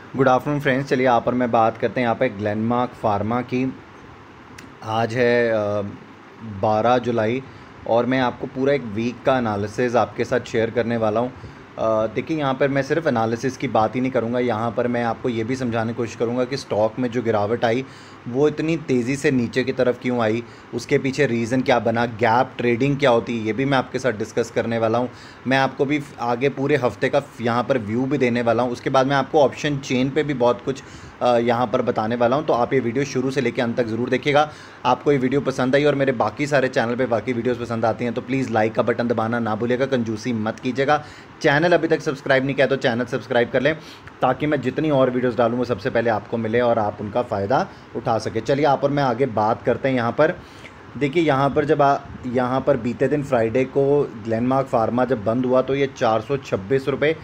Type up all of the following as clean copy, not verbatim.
Good afternoon friends. चलिए यहाँ पर मैं बात करते हैं यहाँ पे ग्लेनमार्क फार्मा की। आज है 12 जुलाई और मैं आपको पूरा एक वीक का एनालिसिस आपके साथ शेयर करने वाला हूँ। देखिए यहाँ पर मैं सिर्फ एनालिसिस की बात ही नहीं करूँगा, यहाँ पर मैं आपको ये भी समझाने की कोशिश करूँगा कि स्टॉक में जो गिरावट आई वो इतनी तेज़ी से नीचे की तरफ क्यों आई, उसके पीछे रीज़न क्या बना, गैप ट्रेडिंग क्या होती है ये भी मैं आपके साथ डिस्कस करने वाला हूँ। मैं आपको भी आगे पूरे हफ्ते का यहाँ पर व्यू भी देने वाला हूँ। उसके बाद मैं आपको ऑप्शन चेन पे भी बहुत कुछ यहाँ पर बताने वाला हूँ। तो आप ये वीडियो शुरू से लेकर अंत तक ज़रूर देखिएगा। आपको ये वीडियो पसंद आई और मेरे बाकी सारे चैनल पे बाकी वीडियोस पसंद आती हैं तो प्लीज़ लाइक का बटन दबाना ना भूलिएगा, कंजूसी मत कीजिएगा। चैनल अभी तक सब्सक्राइब नहीं किया तो चैनल सब्सक्राइब कर लें ताकि मैं जितनी और वीडियोस डालूँ वो सबसे पहले आपको मिले और आप उनका फ़ायदा उठा सकें। चलिए यहाँ पर मैं आगे बात करते हैं। यहाँ पर देखिए, यहाँ पर जब यहाँ पर बीते दिन फ्राइडे को ग्लेनमार्क फार्मा जब बंद हुआ तो ये 426 रुपये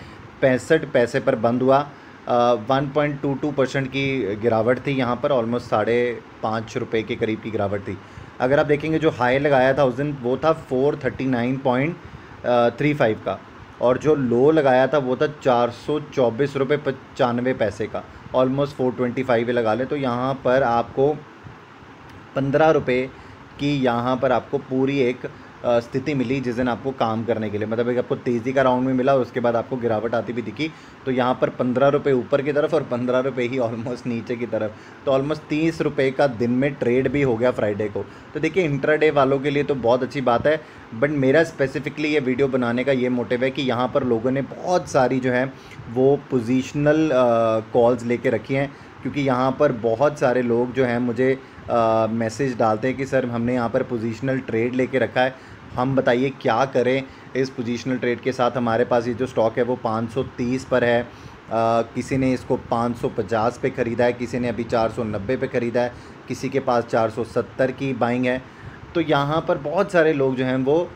65 पैसे पर बंद हुआ। 1.22% की गिरावट थी यहाँ पर, ऑलमोस्ट ₹5.5 के करीब की गिरावट थी। अगर आप देखेंगे जो हाई लगाया था उस दिन वो था 439.35 का और जो लो लगाया था वो था 424 रुपये 95 पैसे का, ऑलमोस्ट 425 लगा लें। तो यहाँ पर आपको 15 रुपये की यहाँ पर आपको पूरी एक स्थिति मिली जिस दिन आपको काम करने के लिए, मतलब एक आपको तेज़ी का राउंड में मिला, उसके बाद आपको गिरावट आती भी दिखी। तो यहाँ पर 15 रुपये ऊपर की तरफ और 15 रुपये ही ऑलमोस्ट नीचे की तरफ, तो ऑलमोस्ट 30 रुपये का दिन में ट्रेड भी हो गया फ्राइडे को। तो देखिए इंट्राडे वालों के लिए तो बहुत अच्छी बात है, बट मेरा स्पेसिफिकली ये वीडियो बनाने का ये मोटिव है कि यहाँ पर लोगों ने बहुत सारी जो है वो पोजिशनल कॉल्स लेके रखी हैं, क्योंकि यहाँ पर बहुत सारे लोग जो हैं मुझे मैसेज डालते हैं कि सर हमने यहाँ पर पोजीशनल ट्रेड लेके रखा है, हम बताइए क्या करें इस पोजीशनल ट्रेड के साथ। हमारे पास ये जो स्टॉक है वो 530 पर है, किसी ने इसको 550 पे ख़रीदा है, किसी ने अभी 490 पे ख़रीदा है, किसी के पास 470 की बाइंग है। तो यहाँ पर बहुत सारे लोग जो हैं वो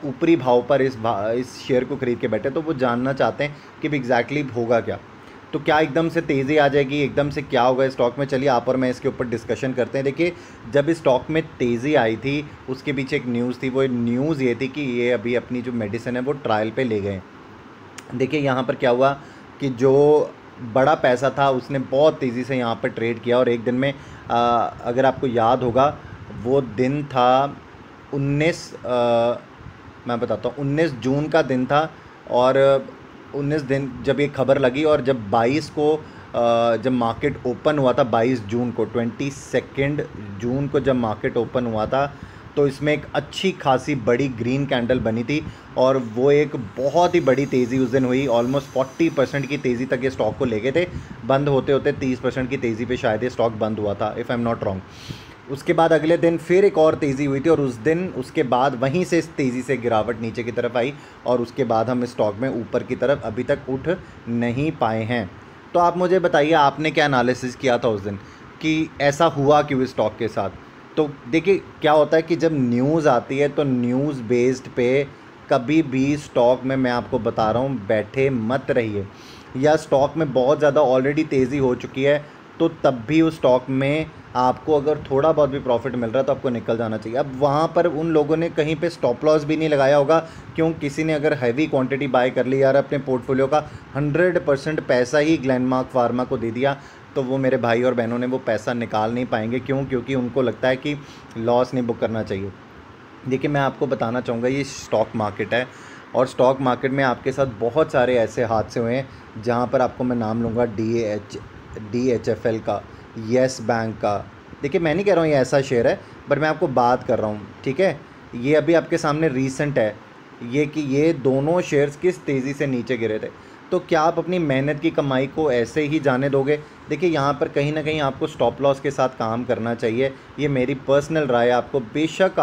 ऊपरी भाव पर इस शेयर को ख़रीद के बैठे, तो वो जानना चाहते हैं कि एग्जैक्टली होगा क्या, तो क्या एकदम से तेज़ी आ जाएगी, एकदम से क्या होगा स्टॉक में। चलिए आप और मैं इसके ऊपर डिस्कशन करते हैं। देखिए जब इस स्टॉक में तेज़ी आई थी उसके पीछे एक न्यूज़ थी, वो न्यूज़ ये थी कि ये अभी अपनी जो मेडिसिन है वो ट्रायल पे ले गए। देखिए यहाँ पर क्या हुआ कि जो बड़ा पैसा था उसने बहुत तेज़ी से यहाँ पर ट्रेड किया और एक दिन में अगर आपको याद होगा वो दिन था 19 मैं बताता हूँ 19 जून का दिन था। और 19 दिन जब ये खबर लगी और जब 22 को जब मार्केट ओपन हुआ था, 22 जून को 22 जून को जब मार्केट ओपन हुआ था तो इसमें एक अच्छी खासी बड़ी ग्रीन कैंडल बनी थी और वो एक बहुत ही बड़ी तेज़ी उस दिन हुई। ऑलमोस्ट 40% की तेज़ी तक ये स्टॉक को ले गए थे, बंद होते होते 30% की तेज़ी पे शायद ये स्टॉक बंद हुआ था, if I am not wrong. उसके बाद अगले दिन फिर एक और तेज़ी हुई थी और उस दिन उसके बाद वहीं से इस तेज़ी से गिरावट नीचे की तरफ आई और उसके बाद हम स्टॉक में ऊपर की तरफ अभी तक उठ नहीं पाए हैं। तो आप मुझे बताइए आपने क्या एनालिसिस किया था उस दिन कि ऐसा हुआ क्यों स्टॉक के साथ। तो देखिए क्या होता है कि जब न्यूज़ आती है तो न्यूज़ बेस्ड पे कभी भी स्टॉक में, मैं आपको बता रहा हूँ, बैठे मत रहिए। या स्टॉक में बहुत ज़्यादा ऑलरेडी तेज़ी हो चुकी है तो तब भी उस स्टॉक में आपको अगर थोड़ा बहुत भी प्रॉफिट मिल रहा है तो आपको निकल जाना चाहिए। अब वहाँ पर उन लोगों ने कहीं पे स्टॉप लॉस भी नहीं लगाया होगा, क्यों, किसी ने अगर हैवी क्वांटिटी बाय कर ली यार अपने पोर्टफोलियो का 100% पैसा ही ग्लेनमार्क फार्मा को दे दिया, तो वो मेरे भाई और बहनों ने वो पैसा निकाल नहीं पाएंगे। क्यों? क्योंकि उनको लगता है कि लॉस नहीं बुक करना चाहिए। देखिए मैं आपको बताना चाहूँगा ये स्टॉक मार्केट है और स्टॉक मार्केट में आपके साथ बहुत सारे ऐसे हादसे हुए हैं जहाँ पर आपको मैं नाम लूँगा DHFL का, येस बैंक का। देखिए मैं नहीं कह रहा हूँ ये ऐसा शेयर है, बट मैं आपको बात कर रहा हूँ, ठीक है। ये अभी आपके सामने रीसेंट है ये कि ये दोनों शेयर्स किस तेज़ी से नीचे गिरे थे। तो क्या आप अपनी मेहनत की कमाई को ऐसे ही जाने दोगे? देखिए यहाँ पर कहीं ना कहीं आपको स्टॉप लॉस के साथ काम करना चाहिए, ये मेरी पर्सनल राय है। आपको बेशक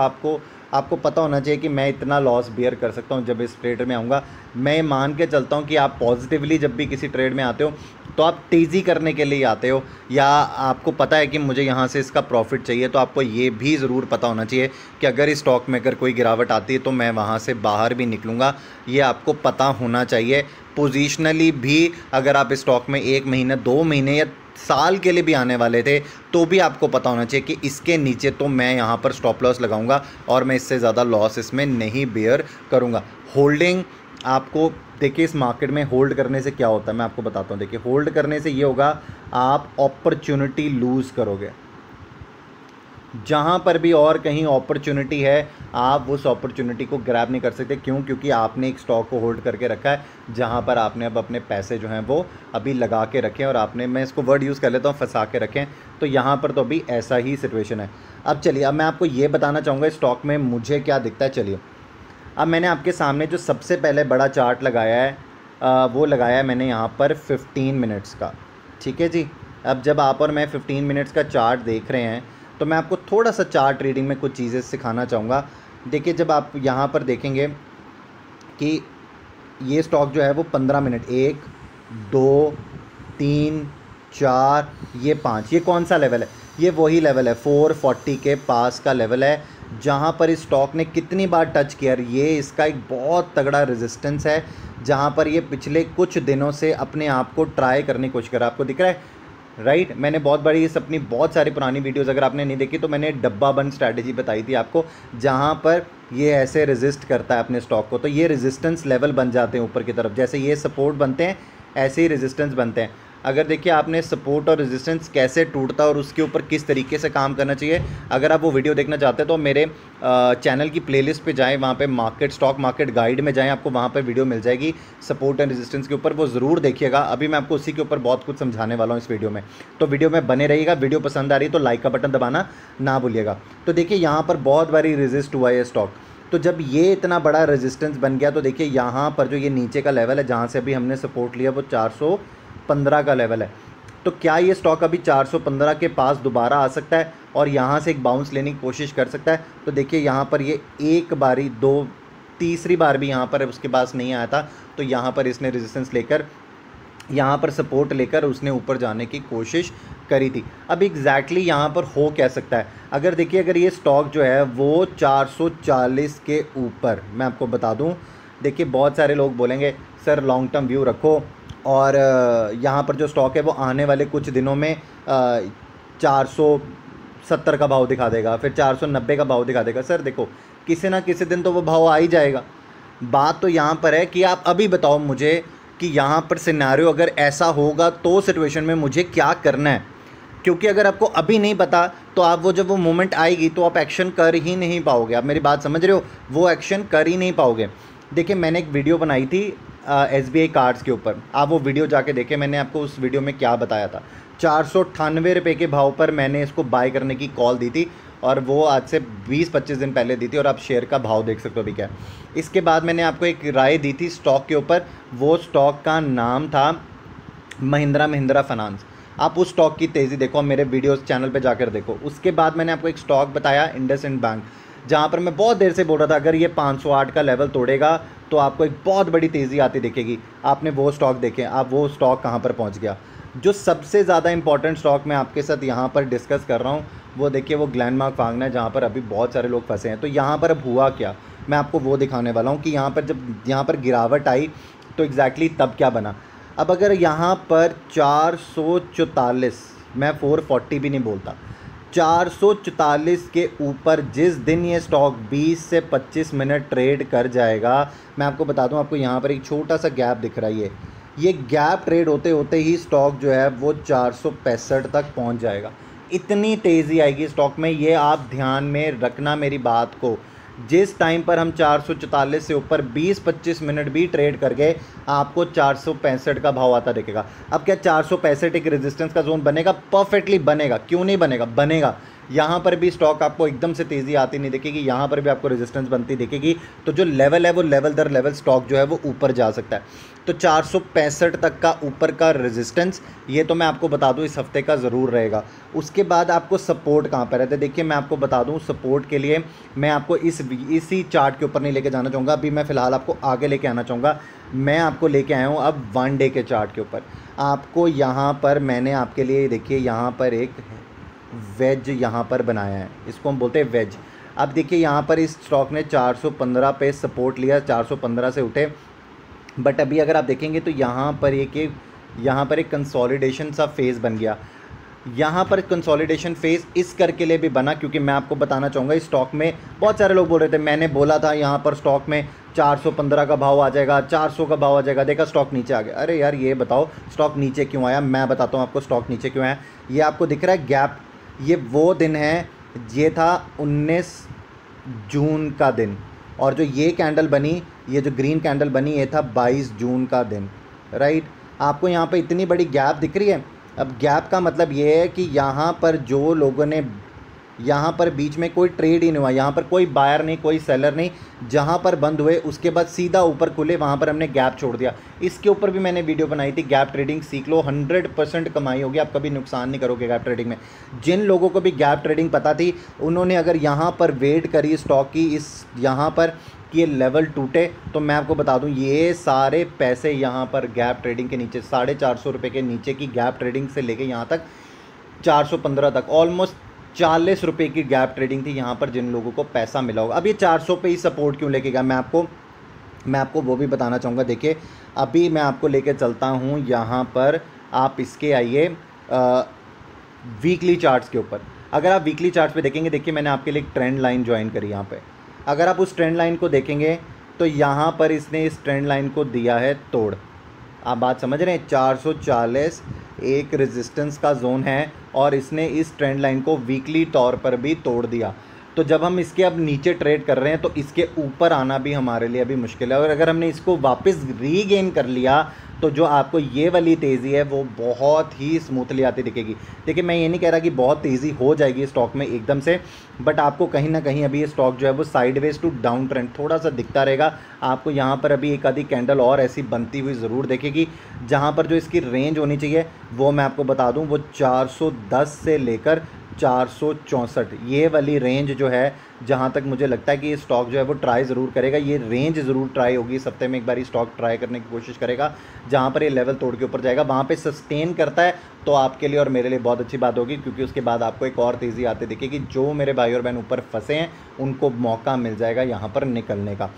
आपको पता होना चाहिए कि मैं इतना लॉस बियर कर सकता हूँ जब इस ट्रेड में आऊँगा। मैं मान के चलता हूँ कि आप पॉजिटिवली जब भी किसी ट्रेड में आते हो तो आप तेज़ी करने के लिए आते हो, या आपको पता है कि मुझे यहाँ से इसका प्रॉफिट चाहिए, तो आपको ये भी ज़रूर पता होना चाहिए कि अगर इस स्टॉक में अगर कोई गिरावट आती है तो मैं वहाँ से बाहर भी निकलूँगा, ये आपको पता होना चाहिए। पोजीशनली भी अगर आप इस स्टॉक में 1 महीने 2 महीने या साल के लिए भी आने वाले थे तो भी आपको पता होना चाहिए कि इसके नीचे तो मैं यहाँ पर स्टॉप लॉस लगाऊंगा और मैं इससे ज़्यादा लॉस इसमें नहीं बेयर करूँगा। होल्डिंग आपको देखिए इस मार्केट में होल्ड करने से क्या होता है मैं आपको बताता हूँ। देखिए होल्ड करने से ये होगा, आप अपॉर्चुनिटी लूज़ करोगे। जहाँ पर भी और कहीं अपॉर्चुनिटी है, आप उस अपॉर्चुनिटी को ग्रैब नहीं कर सकते। क्यों? क्योंकि आपने एक स्टॉक को होल्ड करके रखा है जहाँ पर आपने अब अपने पैसे जो हैं वो अभी लगा के रखे हैं, और आपने, मैं इसको वर्ड यूज़ कर लेता हूँ, फंसा के रखें। तो यहाँ पर तो अभी ऐसा ही सिचुएशन है। अब चलिए, अब मैं आपको ये बताना चाहूँगा स्टॉक में मुझे क्या दिखता है। चलिए, अब मैंने आपके सामने जो सबसे पहले बड़ा चार्ट लगाया है वो लगाया है मैंने यहाँ पर 15 मिनट्स का। ठीक है जी। अब जब आप और मैं 15 मिनट्स का चार्ट देख रहे हैं तो मैं आपको थोड़ा सा चार्ट रीडिंग में कुछ चीज़ें सिखाना चाहूँगा। देखिए, जब आप यहाँ पर देखेंगे कि ये स्टॉक जो है वो 15 मिनट, 1 2 3 4, ये 5, ये कौन सा लेवल है? ये वही लेवल है 440 के पास का लेवल है, जहाँ पर इस स्टॉक ने कितनी बार टच किया। ये इसका एक बहुत तगड़ा रेजिस्टेंस है, जहाँ पर ये पिछले कुछ दिनों से अपने आप को ट्राई करने की कोशिश कर रहा है। आपको दिख रहा है, राइट? मैंने बहुत बड़ी इस अपनी बहुत सारी पुरानी वीडियोस अगर आपने नहीं देखी तो मैंने डब्बा बंद स्ट्रैटेजी बताई थी आपको, जहाँ पर ये ऐसे रेजिस्ट करता है अपने स्टॉक को। तो ये रेजिस्टेंस लेवल बन जाते हैं ऊपर की तरफ, जैसे ये सपोर्ट बनते हैं ऐसे ही रेजिस्टेंस बनते हैं। अगर देखिए आपने सपोर्ट और रेजिस्टेंस कैसे टूटता है और उसके ऊपर किस तरीके से काम करना चाहिए, अगर आप वो वीडियो देखना चाहते हैं तो मेरे चैनल की प्लेलिस्ट पे जाएं, वहाँ पे मार्केट, स्टॉक मार्केट गाइड में जाएं, आपको वहाँ पे वीडियो मिल जाएगी सपोर्ट एंड रेजिस्टेंस के ऊपर, वो ज़रूर देखिएगा। अभी मैं आपको उसी के ऊपर बहुत कुछ समझाने वाला हूँ इस वीडियो में, तो वीडियो में बने रहिएगा। वीडियो पसंद आ रही है तो लाइक का बटन दबाना ना भूलिएगा। तो देखिए यहाँ पर बहुत बारी रेजिस्ट हुआ है स्टॉक, तो जब ये इतना बड़ा रेजिस्टेंस बन गया तो देखिए यहाँ पर जो ये नीचे का लेवल है जहाँ से अभी हमने सपोर्ट लिया वो 415 का लेवल है। तो क्या ये स्टॉक अभी 415 के पास दोबारा आ सकता है और यहाँ से एक बाउंस लेने की कोशिश कर सकता है? तो देखिए यहाँ पर ये एक बारी, दो, तीसरी बार भी यहाँ पर उसके पास नहीं आया था, तो यहाँ पर इसने रेजिस्टेंस लेकर, यहाँ पर सपोर्ट लेकर उसने ऊपर जाने की कोशिश करी थी। अब एग्जैक्टली यहाँ पर हो क्या सकता है? अगर देखिए, अगर ये स्टॉक जो है वो 440 के ऊपर, मैं आपको बता दूँ, देखिए बहुत सारे लोग बोलेंगे सर लॉन्ग टर्म व्यू रखो, और यहाँ पर जो स्टॉक है वो आने वाले कुछ दिनों में 470 का भाव दिखा देगा, फिर 490 का भाव दिखा देगा। सर देखो, किसी ना किसी दिन तो वो भाव आ ही जाएगा। बात तो यहाँ पर है कि आप अभी बताओ मुझे कि यहाँ पर सिनेरियो अगर ऐसा होगा तो सिचुएशन में मुझे क्या करना है, क्योंकि अगर आपको अभी नहीं पता तो आप वो, जब वो मोमेंट आएगी तो आप एक्शन कर ही नहीं पाओगे। आप मेरी बात समझ रहे हो? वो एक्शन कर ही नहीं पाओगे। देखिए, मैंने एक वीडियो बनाई थी SBI कार्ड्स के ऊपर, आप वो वीडियो जाके देखें। मैंने आपको उस वीडियो में क्या बताया था, 498 रुपये के भाव पर मैंने इसको बाय करने की कॉल दी थी, और वो आज से 20-25 दिन पहले दी थी, और आप शेयर का भाव देख सकते हो अभी क्या है। इसके बाद मैंने आपको एक राय दी थी स्टॉक के ऊपर, वो स्टॉक का नाम था महिंद्रा फाइनेंस। आप उस स्टॉक की तेज़ी देखो, मेरे वीडियोस चैनल पे जाकर देखो। उसके बाद मैंने आपको एक स्टॉक बताया इंडसइंड बैंक, जहाँ पर मैं बहुत देर से बोल रहा था अगर ये 508 का लेवल तोड़ेगा तो आपको एक बहुत बड़ी तेज़ी आती दिखेगी। आपने वो स्टॉक देखे, आप वो स्टॉक कहाँ पर पहुँच गया। जो सबसे ज़्यादा इंपॉर्टेंट स्टॉक मैं आपके साथ यहाँ पर डिस्कस कर रहा हूँ वो देखिए, वो ग्लैनमार्क फार्मा है, जहाँ पर अभी बहुत सारे लोग फंसे हैं। तो यहाँ पर अब हुआ क्या, मैं आपको वो दिखाने वाला हूँ कि यहाँ पर जब यहाँ पर गिरावट आई तो एग्जैक्टली तब क्या बना। अब अगर यहाँ पर 444, मैं 440 भी नहीं बोलता, 444 के ऊपर जिस दिन ये स्टॉक 20 से 25 मिनट ट्रेड कर जाएगा, मैं आपको बता दूं, आपको यहाँ पर एक छोटा सा गैप दिख रहा है, ये गैप ट्रेड होते होते ही स्टॉक जो है वो 465 तक पहुँच जाएगा। इतनी तेज़ी आएगी स्टॉक में, ये आप ध्यान में रखना मेरी बात को। जिस टाइम पर हम 444 से ऊपर 20-25 मिनट भी ट्रेड कर गए, आपको 465 का भाव आता दिखेगा। अब क्या 465 एक रेजिस्टेंस का जोन बनेगा? परफेक्टली बनेगा, क्यों नहीं बनेगा, बनेगा। यहाँ पर भी स्टॉक आपको एकदम से तेज़ी आती नहीं दिखेगी, यहाँ पर भी आपको रेजिस्टेंस बनती दिखेगी। तो जो लेवल है वो लेवल दर लेवल स्टॉक जो है वो ऊपर जा सकता है। तो 465 तक का ऊपर का रेजिस्टेंस, ये तो मैं आपको बता दूं इस हफ्ते का ज़रूर रहेगा। उसके बाद आपको सपोर्ट कहाँ पर रहता है, देखिए मैं आपको बता दूं, सपोर्ट के लिए मैं आपको इसी चार्ट के ऊपर नहीं लेके जाना चाहूँगा। अभी मैं फ़िलहाल आपको आगे लेके आना चाहूँगा। मैं आपको लेके आया हूँ अब 1 डे के चार्ट के ऊपर। आपको यहाँ पर मैंने आपके लिए, देखिए यहाँ पर एक वेज यहाँ पर बनाया है, इसको हम बोलते हैं वेज। अब देखिए यहाँ पर इस स्टॉक ने 415 पे सपोर्ट लिया, 415 से उठे, बट अभी अगर आप देखेंगे तो यहाँ पर एक कंसोलिडेशन सा फेज़ बन गया। यहाँ पर कंसोलिडेशन फेज इस करके लिए भी बना क्योंकि मैं आपको बताना चाहूँगा इस स्टॉक में बहुत सारे लोग बोल रहे थे, मैंने बोला था यहाँ पर स्टॉक में 415 का भाव आ जाएगा, 400 का भाव आ जाएगा, देखा स्टॉक नीचे आ गया। अरे यार ये बताओ स्टॉक नीचे क्यों आया, मैं बताता हूँ आपको स्टॉक नीचे क्यों आया। ये आपको दिख रहा है गैप, ये वो दिन है, ये था 19 जून का दिन, और जो ये कैंडल बनी, ये जो ग्रीन कैंडल बनी, ये था 22 जून का दिन, राइट। आपको यहाँ पे इतनी बड़ी गैप दिख रही है। अब गैप का मतलब ये है कि यहाँ पर जो लोगों ने, यहाँ पर बीच में कोई ट्रेड ही नहीं हुआ, यहाँ पर कोई बायर नहीं, कोई सेलर नहीं, जहाँ पर बंद हुए उसके बाद सीधा ऊपर खुले, वहाँ पर हमने गैप छोड़ दिया। इसके ऊपर भी मैंने वीडियो बनाई थी, गैप ट्रेडिंग सीख लो, 100% कमाई होगी, आप कभी नुकसान नहीं करोगे गैप ट्रेडिंग में। जिन लोगों को भी गैप ट्रेडिंग पता थी, उन्होंने अगर यहाँ पर वेट करी स्टॉक की, इस यहाँ पर कि ये लेवल टूटे, तो मैं आपको बता दूं ये सारे पैसे यहाँ पर गैप ट्रेडिंग के नीचे 450 रुपये के नीचे की गैप ट्रेडिंग से लेके यहाँ तक 415 तक ऑलमोस्ट 40 रुपये की गैप ट्रेडिंग थी यहाँ पर, जिन लोगों को पैसा मिला होगा। अब ये 400 पे ही सपोर्ट क्यों लेके गया, मैं आपको वो भी बताना चाहूँगा। देखिए अभी मैं आपको लेके चलता हूँ यहाँ पर, आप इसके आइए वीकली चार्ट्स के ऊपर। अगर आप वीकली चार्ट्स पे देखेंगे, देखिए मैंने आपके लिए एक ट्रेंड लाइन ज्वाइन करी यहाँ पे। अगर आप उस ट्रेंड लाइन को देखेंगे तो यहाँ पर इसने इस ट्रेंड लाइन को दिया है तोड़। आप बात समझ रहे हैं, 440 एक रेजिस्टेंस का जोन है और इसने इस ट्रेंड लाइन को वीकली तौर पर भी तोड़ दिया। तो जब हम इसके अब नीचे ट्रेड कर रहे हैं तो इसके ऊपर आना भी हमारे लिए अभी मुश्किल है, और अगर हमने इसको वापस रीगेन कर लिया तो जो आपको ये वाली तेज़ी है वो बहुत ही स्मूथली आती दिखेगी। देखिए मैं ये नहीं कह रहा कि बहुत तेज़ी हो जाएगी स्टॉक में एकदम से, बट आपको कहीं ना कहीं अभी ये स्टॉक जो है वो साइडवेज टू डाउन ट्रेंड थोड़ा सा दिखता रहेगा। आपको यहाँ पर अभी एक आधी कैंडल और ऐसी बनती हुई ज़रूर देखेगी, जहाँ पर जो इसकी रेंज होनी चाहिए वो मैं आपको बता दूँ, वो 410 से लेकर 464, ये वाली रेंज जो है, जहाँ तक मुझे लगता है कि ये स्टॉक जो है वो ट्राई ज़रूर करेगा। ये रेंज ज़रूर ट्राई होगी, इस हफ्ते में एक बार ही स्टॉक ट्राई करने की कोशिश करेगा। जहाँ पर ये लेवल तोड़ के ऊपर जाएगा, वहाँ पे सस्टेन करता है तो आपके लिए और मेरे लिए बहुत अच्छी बात होगी, क्योंकि उसके बाद आपको एक और तेज़ी आती दिखेगी। जो मेरे भाई और बहन ऊपर फंसे हैं उनको मौका मिल जाएगा यहाँ पर निकलने का,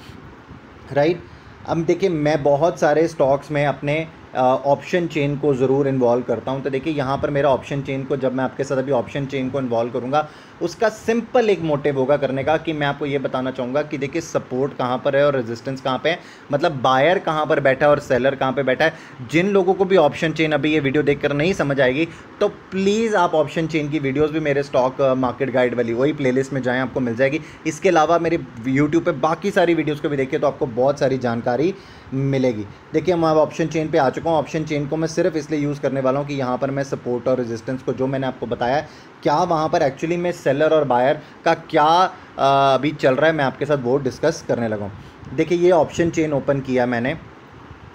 राइट। अब देखिए मैं बहुत सारे स्टॉक्स में अपने ऑप्शन चेन को ज़रूर इन्वॉल्व करता हूं। तो देखिए यहाँ पर मेरा ऑप्शन चेन को, जब मैं आपके साथ अभी ऑप्शन चेन को इन्वॉल्व करूँगा, उसका सिंपल एक मोटिव होगा करने का कि मैं आपको ये बताना चाहूँगा कि देखिए सपोर्ट कहाँ पर है और रेजिस्टेंस कहाँ पे है, मतलब बायर कहाँ पर बैठा है और सेलर कहाँ पे बैठा है। जिन लोगों को भी ऑप्शन चेन अभी ये वीडियो देखकर नहीं समझ आएगी तो प्लीज़ आप ऑप्शन चेन की वीडियोस भी मेरे स्टॉक मार्केट गाइड वाली वही प्लेलिस्ट में जाएँ, आपको मिल जाएगी। इसके अलावा मेरे यूट्यूब पे बाकी सारी वीडियोस को भी देखिए तो आपको बहुत सारी जानकारी मिलेगी। देखिए मैं अब ऑप्शन चेन पे आ चुका हूँ। ऑप्शन चेन को मैं सिर्फ इसलिए यूज़ करने वाला हूँ कि यहाँ पर मैं सपोर्ट और रेजिस्टेंस को, जो मैंने आपको बताया क्या वहाँ पर एक्चुअली में सेलर और बायर का क्या अभी चल रहा है, मैं आपके साथ वो डिस्कस करने लगा हूँ। देखिए ये ऑप्शन चेन ओपन किया मैंने।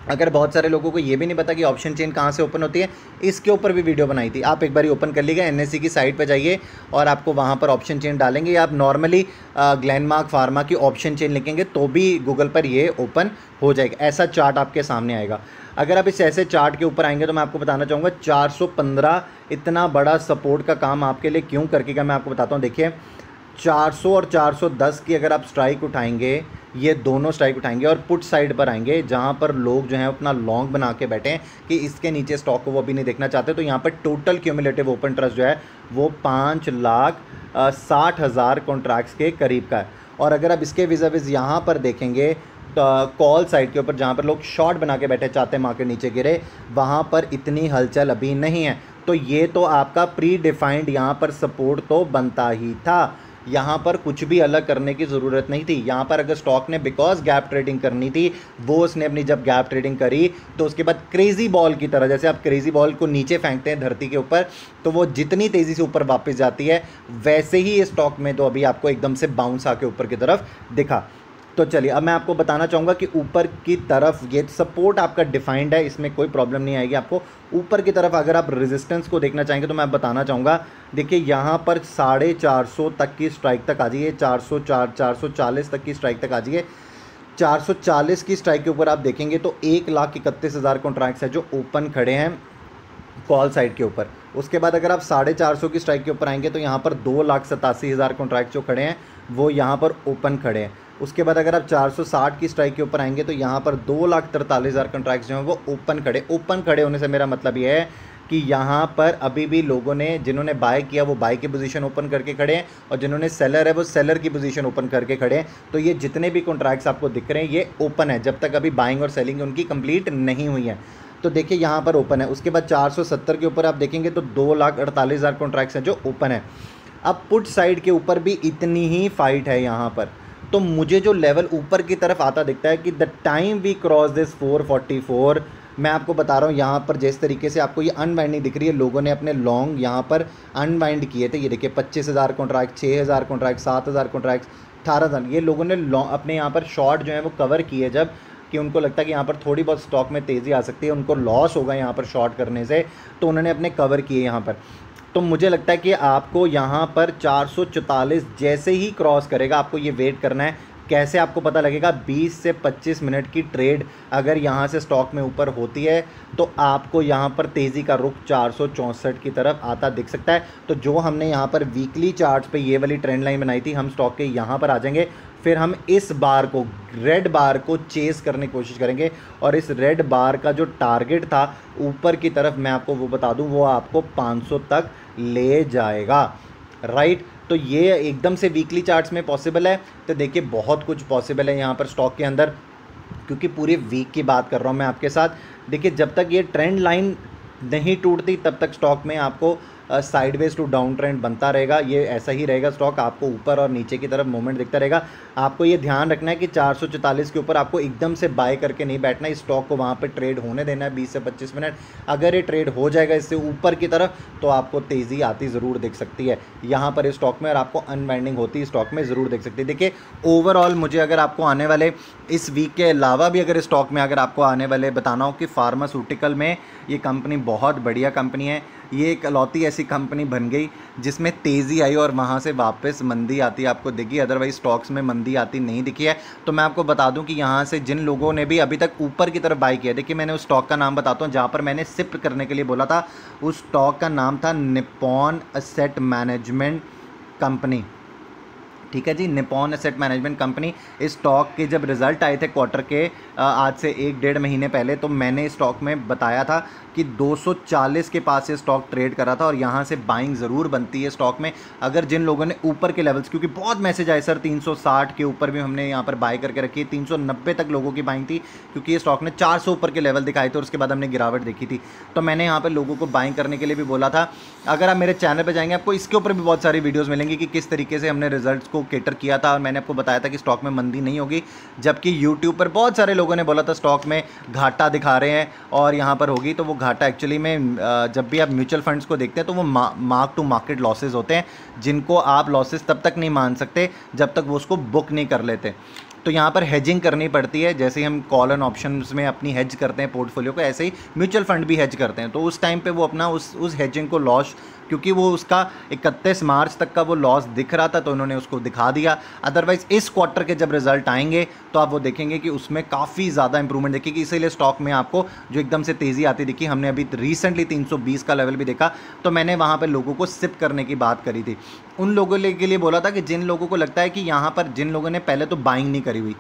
अगर बहुत सारे लोगों को ये भी नहीं पता कि ऑप्शन चेन कहाँ से ओपन होती है, इसके ऊपर भी वीडियो बनाई थी, आप एक बार ओपन कर लीजिएगा। एनएससी की साइट पे जाइए और आपको वहाँ पर ऑप्शन चेन डालेंगे, या आप नॉर्मली ग्लेनमार्क फार्मा की ऑप्शन चेन लिखेंगे तो भी गूगल पर ये ओपन हो जाएगा। ऐसा चार्ट आपके सामने आएगा। अगर आप इस ऐसे चार्ट के ऊपर आएंगे तो मैं आपको बताना चाहूँगा 415 इतना बड़ा सपोर्ट का काम आपके लिए क्यों करके, मैं आपको बताता हूँ। देखिए 400 और 410 की अगर आप स्ट्राइक उठाएंगे, ये दोनों स्ट्राइक उठाएंगे और पुट साइड पर आएंगे, जहाँ पर लोग जो हैं अपना लॉन्ग बना के बैठे हैं कि इसके नीचे स्टॉक को वो अभी नहीं देखना चाहते, तो यहाँ पर टोटल क्यूमुलेटिव ओपन ट्रस्ट जो है वो 5,60,000 कॉन्ट्रैक्ट्स के करीब का है। और अगर आप इसके विज़ यहाँ पर देखेंगे तो कॉल साइड के ऊपर, जहाँ पर लोग शॉर्ट बना के बैठे चाहते हैं मार्केट नीचे गिरे, वहाँ पर इतनी हलचल अभी नहीं है। तो ये तो आपका प्री डिफाइंड यहाँ पर सपोर्ट तो बनता ही था, यहाँ पर कुछ भी अलग करने की ज़रूरत नहीं थी। यहाँ पर अगर स्टॉक ने बिकॉज गैप ट्रेडिंग करनी थी, वो उसने अपनी जब गैप ट्रेडिंग करी तो उसके बाद क्रेजी बॉल की तरह, जैसे आप क्रेजी बॉल को नीचे फेंकते हैं धरती के ऊपर तो वो जितनी तेज़ी से ऊपर वापस जाती है, वैसे ही ये स्टॉक में तो अभी आपको एकदम से बाउंस आके ऊपर की तरफ दिखा। तो चलिए अब मैं आपको बताना चाहूँगा कि ऊपर की तरफ ये सपोर्ट आपका डिफाइंड है, इसमें कोई प्रॉब्लम नहीं आएगी आपको। ऊपर की तरफ अगर आप रेजिस्टेंस को देखना चाहेंगे तो मैं बताना चाहूँगा, देखिए यहाँ पर 450 तक की स्ट्राइक तक आ जाइए, 440 तक की स्ट्राइक तक आ जाइए। 440 की स्ट्राइक के ऊपर आप देखेंगे तो 1,31,000 कॉन्ट्रैक्ट्स है जो ओपन खड़े हैं कॉल साइड के ऊपर। उसके बाद अगर आप 450 की स्ट्राइक के ऊपर आएंगे तो यहाँ पर 2,87,000 कॉन्ट्रैक्ट जो खड़े हैं वो यहाँ पर ओपन खड़े हैं। उसके बाद अगर आप 460 की स्ट्राइक के ऊपर आएंगे तो यहाँ पर 2,43,000 कॉन्ट्रैक्ट्स जो हैं वो ओपन खड़े। ओपन खड़े होने से मेरा मतलब ये है कि यहाँ पर अभी भी लोगों ने, जिन्होंने बाय किया वो बाय की पोजीशन ओपन करके खड़े हैं और जिन्होंने सेलर है वो सेलर की पोजीशन ओपन करके खड़े हैं। तो ये जितने भी कॉन्ट्रैक्ट्स आपको दिख रहे हैं ये ओपन है, जब तक अभी बाइंग और सेलिंग उनकी कंप्लीट नहीं हुई है। तो देखिए यहाँ पर ओपन है। उसके बाद 470 के ऊपर आप देखेंगे तो 2,48,000 कॉन्ट्रैक्ट्स हैं जो ओपन है। अब पुट साइड के ऊपर भी इतनी ही फाइट है यहाँ पर। तो मुझे जो लेवल ऊपर की तरफ आता दिखता है कि the time we cross this 444, मैं आपको बता रहा हूँ यहाँ पर जिस तरीके से आपको ये अनवाइंडिंग दिख रही है, लोगों ने अपने लॉन्ग यहाँ पर अनवाइंड किए थे। ये देखिए 25,000 कॉन्ट्रैक्ट, 6,000 कॉन्ट्रैक्ट, 7,000 कॉन्ट्रैक्ट, 18,000, ये लोगों ने अपने यहाँ पर शॉर्ट जो है वो कवर किए, जब कि उनको लगता है कि यहाँ पर थोड़ी बहुत स्टॉक में तेज़ी आ सकती है, उनको लॉस होगा यहाँ पर शॉर्ट करने से, तो उन्होंने अपने कवर किए यहाँ पर। तो मुझे लगता है कि आपको यहाँ पर 444 जैसे ही क्रॉस करेगा आपको ये वेट करना है। कैसे आपको पता लगेगा? 20 से 25 मिनट की ट्रेड अगर यहाँ से स्टॉक में ऊपर होती है तो आपको यहाँ पर तेज़ी का रुख 464 की तरफ आता दिख सकता है। तो जो हमने यहाँ पर वीकली चार्ट्स पे ये वाली ट्रेंड लाइन बनाई थी, हम स्टॉक के यहाँ पर आ जाएंगे, फिर हम इस बार को, रेड बार को चेस करने की कोशिश करेंगे और इस रेड बार का जो टारगेट था ऊपर की तरफ, मैं आपको वो बता दूं, वो आपको 500 तक ले जाएगा, राइट। तो ये एकदम से वीकली चार्ट्स में पॉसिबल है। तो देखिए बहुत कुछ पॉसिबल है यहाँ पर स्टॉक के अंदर, क्योंकि पूरे वीक की बात कर रहा हूँ मैं आपके साथ। देखिए जब तक ये ट्रेंड लाइन नहीं टूटती तब तक स्टॉक में आपको साइडवेज टू डाउन ट्रेंड बनता रहेगा। ये ऐसा ही रहेगा स्टॉक, आपको ऊपर और नीचे की तरफ मूवमेंट दिखता रहेगा। आपको ये ध्यान रखना है कि 444 के ऊपर आपको एकदम से बाय करके नहीं बैठना है, इस स्टॉक को वहाँ पे ट्रेड होने देना है 20 से 25 मिनट। अगर ये ट्रेड हो जाएगा इससे ऊपर की तरफ तो आपको तेज़ी आती ज़रूर दिख सकती है यहाँ पर इस स्टॉक में, और आपको अनवाइंडिंग होती स्टॉक में ज़रूर दिख सकती है। देखिए ओवरऑल मुझे अगर आपको आने वाले इस वीक के अलावा भी अगर स्टॉक में अगर आपको आने वाले बताना हो कि फार्मास्यूटिकल में ये कंपनी बहुत बढ़िया कंपनी है, ये एक अलौती ऐसी कंपनी बन गई जिसमें तेज़ी आई और वहाँ से वापस मंदी आती आपको दिखी, अदरवाइज स्टॉक्स में मंदी आती नहीं दिखी है। तो मैं आपको बता दूं कि यहाँ से जिन लोगों ने भी अभी तक ऊपर की तरफ बाई किया, देखिए मैंने उस स्टॉक का नाम बताता हूँ जहाँ पर मैंने शिफ्ट करने के लिए बोला था, उस स्टॉक का नाम था निप्पॉन एसेट मैनेजमेंट कंपनी, ठीक है जी, निप्पॉन एसेट मैनेजमेंट कंपनी। इस स्टॉक के जब रिजल्ट आए थे क्वार्टर के आज से 1-1.5 महीने पहले, तो मैंने इस स्टॉक में बताया था कि 240 के पास ये स्टॉक ट्रेड करा था और यहाँ से बाइंग ज़रूर बनती है स्टॉक में। अगर जिन लोगों ने ऊपर के लेवल्स, क्योंकि बहुत मैसेज आए सर 360 के ऊपर भी हमने यहाँ पर बाय करके रखी है, 390 तक लोगों की बाइंग थी, क्योंकि ये स्टॉक ने 400 ऊपर के लेवल दिखाए थे और उसके बाद हमने गिरावट देखी थी। तो मैंने यहाँ पर लोगों को बाइंग करने के लिए भी बोला था। अगर आप मेरे चैनल पर जाएंगे आपको इसके ऊपर भी बहुत सारी वीडियोज़ मिलेंगी कि किस तरीके से हमने रिजल्ट को कैटर किया था, और मैंने आपको बताया था कि स्टॉक में मंदी नहीं होगी, जबकि यूट्यूब पर बहुत सारे लोगों ने बोला था स्टॉक में घाटा दिखा रहे हैं और यहाँ पर होगी। तो वो घाटा एक्चुअली में जब भी आप म्यूचुअल फंड्स को देखते हैं तो वो मार्क टू मार्केट लॉसेज होते हैं, जिनको आप लॉसेज तब तक नहीं मान सकते जब तक वो उसको बुक नहीं कर लेते। तो यहाँ पर हेजिंग करनी पड़ती है, जैसे ही हम कॉल एंड ऑप्शंस में अपनी हेज करते हैं पोर्टफोलियो को, ऐसे ही म्यूचुअल फंड भी हेज करते हैं। तो उस टाइम पे वो अपना उस हेजिंग को लॉस, क्योंकि वो उसका 31 मार्च तक का वो लॉस दिख रहा था तो उन्होंने उसको दिखा दिया। अदरवाइज इस क्वार्टर के जब रिजल्ट आएंगे तो आप वो देखेंगे कि उसमें काफ़ी ज़्यादा इंप्रूवमेंट दिखेगी। इसीलिए स्टॉक में आपको जो एकदम से तेज़ी आती दिखी, हमने अभी रिसेंटली 320 का लेवल भी देखा, तो मैंने वहाँ पर लोगों को सिप करने की बात करी थी। उन लोगों के लिए बोला था कि जिन लोगों को लगता है कि यहाँ पर जिन लोगों ने पहले तो बाइंग नहीं करी हुई,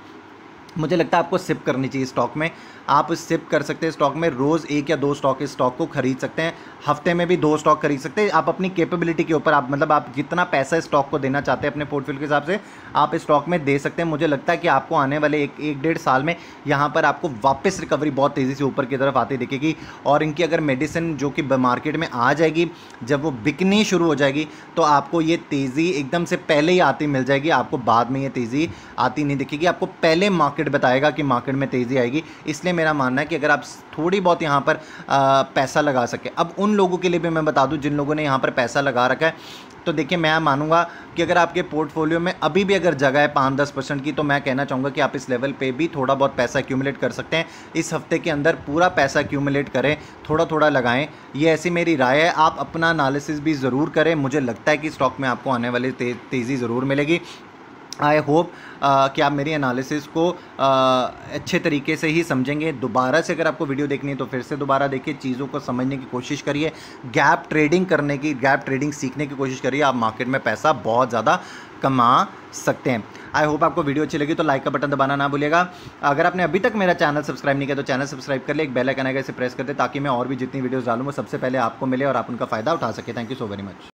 मुझे लगता है आपको सिप करनी चाहिए स्टॉक में। आप सिप कर सकते हैं स्टॉक में, रोज़ 1 या 2 स्टॉक इस स्टॉक को खरीद सकते हैं, हफ्ते में भी 2 स्टॉक खरीद सकते हैं। आप अपनी कैपेबिलिटी के ऊपर, आप मतलब आप जितना पैसा स्टॉक को देना चाहते हैं अपने पोर्टफोलियो के हिसाब से आप इस स्टॉक में दे सकते हैं। मुझे लगता है कि आपको आने वाले 1-1.5 साल में यहाँ पर आपको वापस रिकवरी बहुत तेज़ी से ऊपर की तरफ आती दिखेगी। और इनकी अगर मेडिसिन जो कि मार्केट में आ जाएगी, जब वो बिकनी शुरू हो जाएगी तो आपको ये तेज़ी एकदम से पहले ही आती मिल जाएगी, आपको बाद में ये तेज़ी आती नहीं दिखेगी। आपको पहले मार्केट बताएगा कि मार्केट में तेज़ी आएगी। इसलिए मेरा मानना है कि अगर आप थोड़ी बहुत यहाँ पर पैसा लगा सके, अब उन लोगों के लिए भी मैं बता दूं जिन लोगों ने यहाँ पर पैसा लगा रखा है, तो देखिए मैं मानूंगा कि अगर आपके पोर्टफोलियो में अभी भी अगर जगह है 5-10% की, तो मैं कहना चाहूँगा कि आप इस लेवल पे भी थोड़ा बहुत पैसा एक्यूमुलेट कर सकते हैं। इस हफ्ते के अंदर पूरा पैसा एक्यूमुलेट करें, थोड़ा थोड़ा लगाएं, ये ऐसी मेरी राय है। आप अपना एनालिसिस भी ज़रूर करें। मुझे लगता है कि स्टॉक में आपको आने वाली तेज़ी ज़रूर मिलेगी। आई होप कि आप मेरी एनालिसिस को अच्छे तरीके से ही समझेंगे। दोबारा से अगर आपको वीडियो देखनी है तो फिर से दोबारा देखिए, चीज़ों को समझने की कोशिश करिए, गैप ट्रेडिंग सीखने की कोशिश करिए। आप मार्केट में पैसा बहुत ज़्यादा कमा सकते हैं। आई होप आपको वीडियो अच्छी लगी तो लाइक का बटन दबाना ना भूलिएगा। अगर आपने अभी तक मेरा चैनल सब्सक्राइब नहीं किया तो चैनल सब्सक्राइब कर ले, एक बेल आइकन आएगा, इसे प्रेस कर दे ताकि मैं और भी जितनी वीडियोस डालूँ वो सबसे पहले आपको मिले और आप उनका फ़ायदा उठा सके। Thank you so very much.